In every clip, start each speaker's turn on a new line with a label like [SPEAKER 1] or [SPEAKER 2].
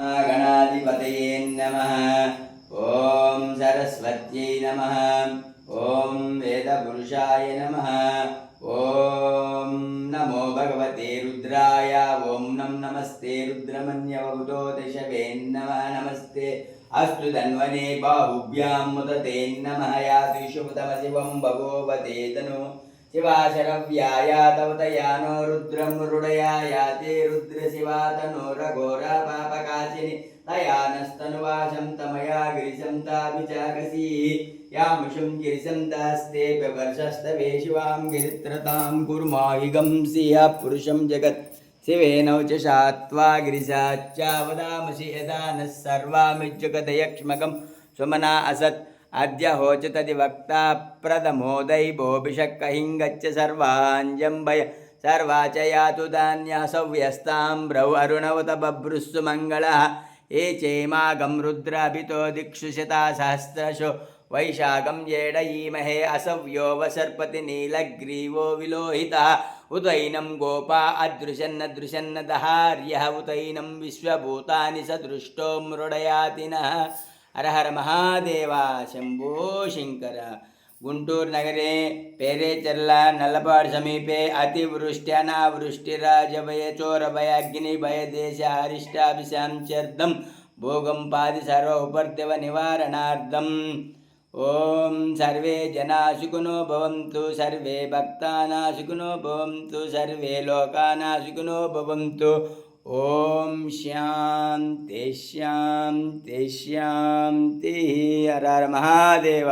[SPEAKER 1] गणाधिपतये नमः। ओम सरस्वत्यै नमः। ओम वेदपुरुषाय नमः। ओम नमो भगवते रुद्राय। ओम नमस्ते रुद्रमन्यवभूतो दशवे नमः। नमस्ते अस्तु धन्वने बाहुभ्यां मुदते नमः। यातिषुपतमशिवं भगवते तनु शिवाशरव्याया तवतयानो रुद्रं रुडया याते रुद्रशिवा तनोरघोरा पापकाशिनि तयानस्तनुवाशं तमया गिरिशं ताभिचाकसी यामुषं गिरिशं तास्ते प्रवर्षस्तवे शिवां गिरित्रतां कुर्माहिगं सिंह पुरुषं जगत् शिवेनौ च शात्वा गिरिशाच्चावदामसि यदा नः सर्वामिज्जगदयक्ष्मकं स्वमना असत् अद्य होचतदिवक्ता प्रथमो दैवोऽभिषक्कहिङ्गच्छ सर्वाञ्जम्बय सर्वा च यातु धान्यासव्यस्तां ब्रौ अरुणवत बभ्रुस्सु मङ्गलः ये चेमागं रुद्राभितो दिक्षु शतासहस्रशो वैशाखं येडयीमहे असव्यो वसर्पति नीलग्रीवो विलोहितः उदैनं गोपा अदृशन्न दहार्यः उदैनं विश्वभूतानि सदृष्टो मृडयाति नः। हर हर महादेव शंभो शंकर। गुंटूर नगरे पेरेचर्ला नलपाड समीपे अतिवृष्ट्यनावृष्टिराजभय चोरभयाग्निभय देश अरिष्टाभिशांत्यर्थं भूकंपादि सर्व उपद्रव निवारणार्थम् ओम सर्वे जना सुखिनो भवन्तु सर्वे भक्तानां सुखिनो भवन्तु सर्वे लोकानां सुखिनो भवन्तु। ओम शांति शांति शांति। हर हर महादेव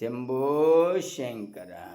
[SPEAKER 1] शंभो शंकर।